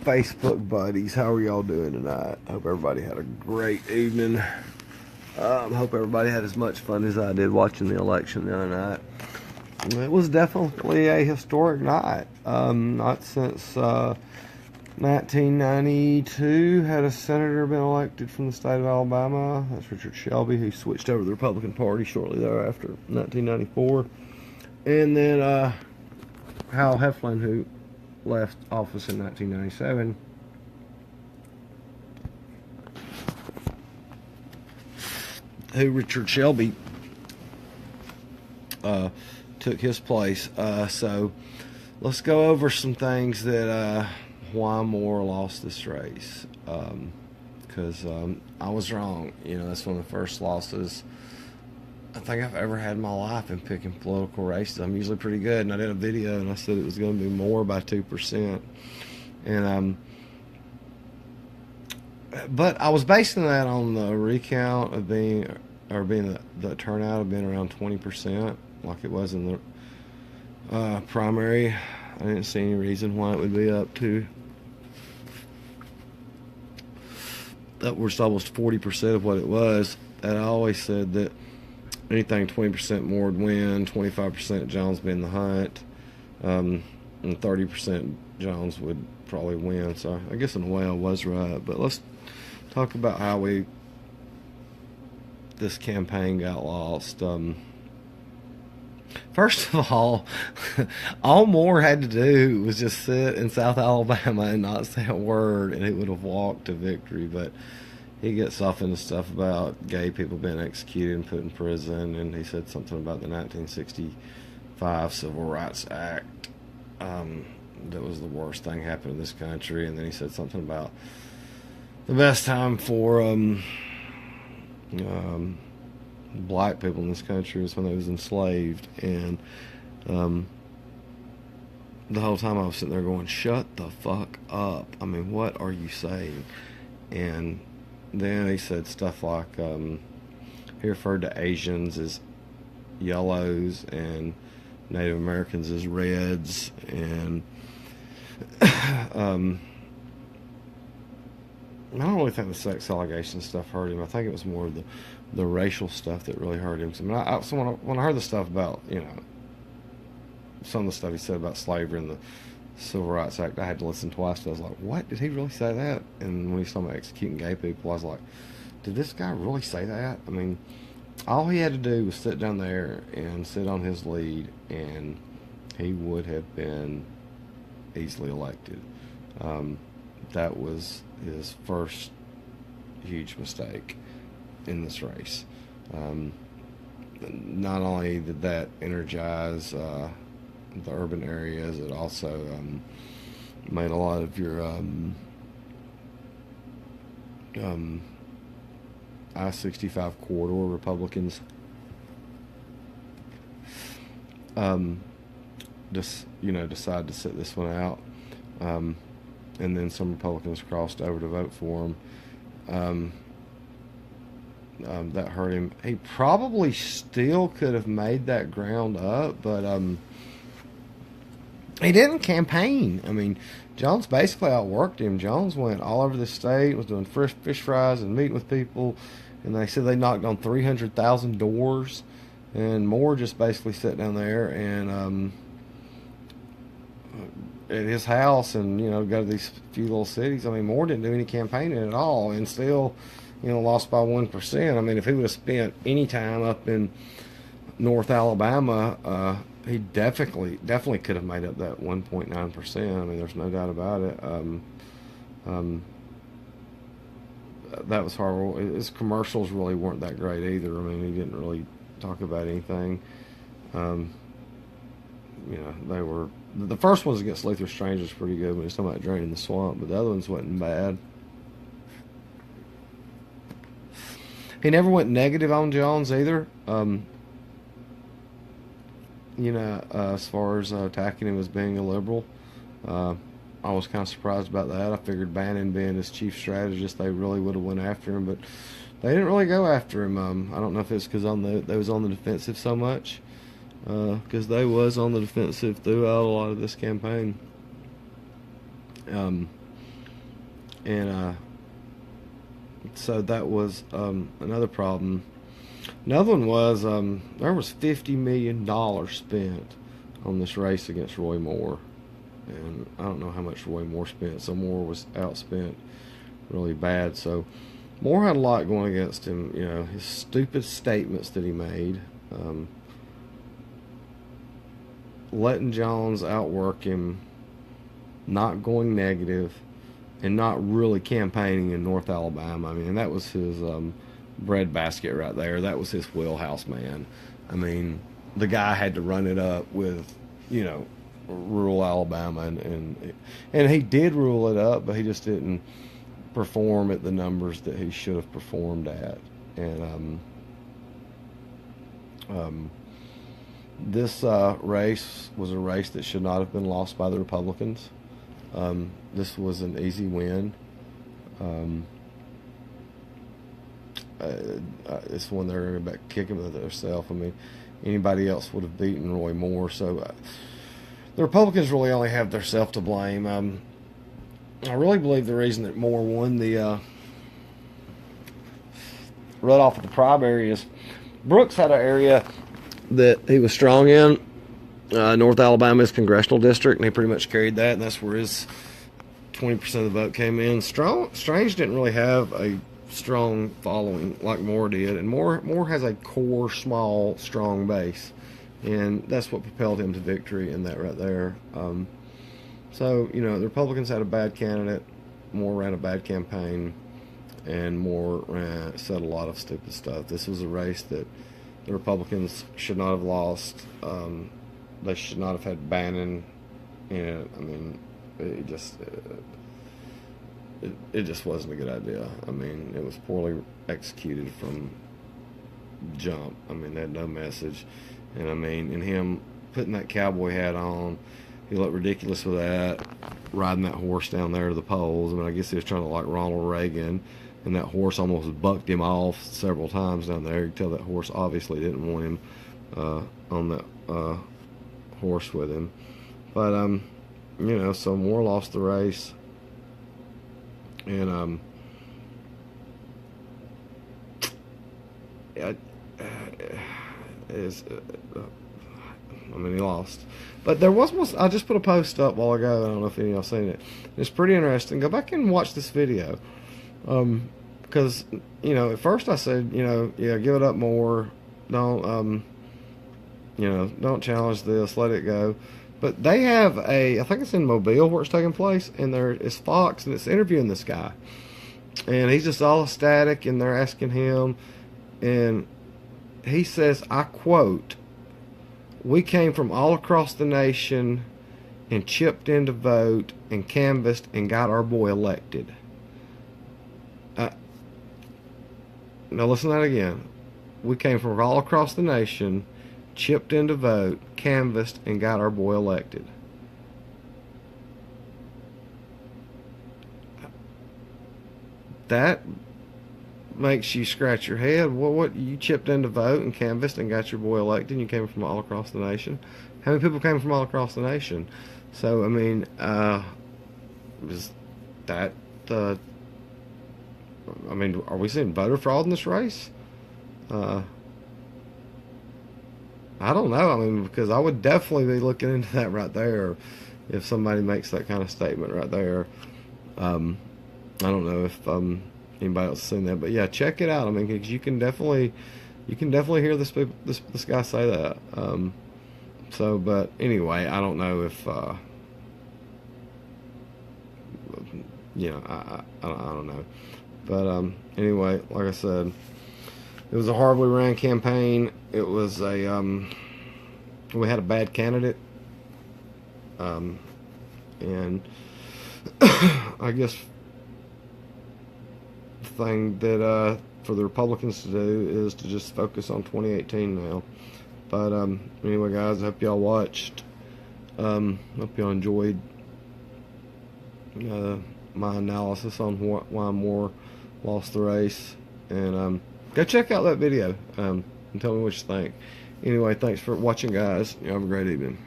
Facebook buddies. How are y'all doing tonight? Hope everybody had a great evening. Hope everybody had as much fun as I did watching the election the other night. It was definitely a historic night. Not since 1992 had a senator been elected from the state of Alabama. That's Richard Shelby, who switched over to the Republican Party shortly thereafter, 1994. And then Hal Heflin, who left office in 1997. Who Richard Shelby took his place. So let's go over some things that why Moore lost this race. Because I was wrong. That's one of the first losses I think I've ever had in my life in picking political races. I'm usually pretty good, and I did a video and I said it was going to be Moore by 2%. And but I was basing that on the recount of being the turnout of being around 20%, like it was in the primary. I didn't see any reason why it would be up to upwards almost 40% of what it was. And I always said that anything 20% more would win, 25% Jones be in the hunt, and 30% Jones would probably win. So I guess in a way I was right. But let's talk about how this campaign got lost. First of all Moore had to do was just sit in South Alabama and not say a word, and he would have walked to victory. But he gets off into stuff about gay people being executed and put in prison, and he said something about the 1965 Civil Rights Act. That was the worst thing happened in this country. And then he said something about the best time for black people in this country was when they was enslaved. And the whole time I was sitting there going, shut the fuck up. I mean, what are you saying? And then he said stuff like he referred to Asians as yellows and Native Americans as reds. And I don't really think the sex allegation stuff hurt him. I think it was more the racial stuff that really hurt him. So when I heard the stuff about, some of the stuff he said about slavery and the Civil Rights Act, I had to listen twice. I was like, what? Did he really say that? And when he's talking about executing gay people, I was like, did this guy really say that? I mean, all he had to do was sit down there and sit on his lead, and he would have been easily elected. That was his first huge mistake in this race. Not only did that energize the urban areas, it also made a lot of your I-65 corridor Republicans decide to sit this one out, and then some Republicans crossed over to vote for him. That hurt him. He probably still could have made that ground up, but he didn't campaign. I mean, Jones basically outworked him. Jones went all over the state, was doing fish fries and meeting with people, and they said they knocked on 300,000 doors, and Moore just basically sat down there and at his house and go to these few little cities. I mean, Moore didn't do any campaigning at all, and still lost by 1%. I mean, if he would have spent any time up in North Alabama, he definitely could have made up that 1.9%. I mean, there's no doubt about it. That was horrible. His commercials really weren't that great either. I mean, he didn't really talk about anything. They were, the first ones against Luther Strange was pretty good when he was talking about draining the swamp, but the other ones wasn't bad. He never went negative on Jones either. As far as attacking him as being a liberal. I was kind of surprised about that. I figured Bannon being his chief strategist, they really would have went after him, but they didn't really go after him. I don't know if it's because they was on the defensive so much, because they was on the defensive throughout a lot of this campaign. And so that was another problem. Another one was there was $50 million spent on this race against Roy Moore, and I don't know how much Roy Moore spent. So Moore was outspent really bad. So Moore had a lot going against him. You know, his stupid statements that he made, letting Jones outwork him, not going negative, and not really campaigning in North Alabama. I mean, that was his breadbasket right there. That was his wheelhouse, man. I mean, the guy had to run it up with, you know, rural Alabama, and he did rule it up, but he just didn't perform at the numbers that he should have performed at. And this race was a race that should not have been lost by the Republicans. This was an easy win. It's one they're about kicking with themselves. I mean, anybody else would have beaten Roy Moore. So the Republicans really only have themselves to blame. I really believe the reason that Moore won the runoff of the primary is Brooks had an area that he was strong in. North Alabama's congressional district, and he pretty much carried that, and that's where his 20% of the vote came in. Strange didn't really have a strong following like Moore did, and Moore has a core, small, strong base, and that's what propelled him to victory in that right there. So, you know, the Republicans had a bad candidate, Moore ran a bad campaign, and Moore said a lot of stupid stuff. This was a race that the Republicans should not have lost. They should not have had Bannon in it. I mean, it just wasn't a good idea. I mean, it was poorly executed from jump. I mean, they had no message. And I mean, and him putting that cowboy hat on, he looked ridiculous with that, riding that horse down there to the polls. I mean, I guess he was trying to like Ronald Reagan, and that horse almost bucked him off several times down there. You could tell that horse obviously didn't want him on that horse with him. But, you know, so Moore lost the race. And, I mean, he lost. But there was one, I just put a post up a while ago. I don't know if any of y'all seen it. It's pretty interesting. Go back and watch this video. Because, you know, at first I said, you know, yeah, give it up more. Don't, you know, don't challenge this. Let it go. But they have I think it's in Mobile where it's taking place, and it's Fox, and it's interviewing this guy. And he's just all ecstatic, and they're asking him, and he says, I quote, "We came from all across the nation and chipped in to vote and canvassed and got our boy elected." Now listen to that again. We came from all across the nation, chipped in to vote, canvassed, and got our boy elected. That makes you scratch your head. Well, what, you chipped in to vote and canvassed and got your boy elected, and you came from all across the nation? How many people came from all across the nation? So, I mean, was that I mean, are we seeing voter fraud in this race? I don't know. I mean, because I would definitely be looking into that right there if somebody makes that kind of statement right there. I don't know if anybody else has seen that, but yeah, check it out. I mean, because you can definitely hear this guy say that. So, but anyway, I don't know if you know, I don't know. But anyway, like I said, it was a horribly ran campaign. It was we had a bad candidate, and I guess the thing that for the Republicans to do is to just focus on 2018 now. But anyway, guys, I hope y'all watched. Hope y'all enjoyed my analysis on why Moore lost the race, and go check out that video and tell me what you think. Anyway, thanks for watching, guys. You have a great evening.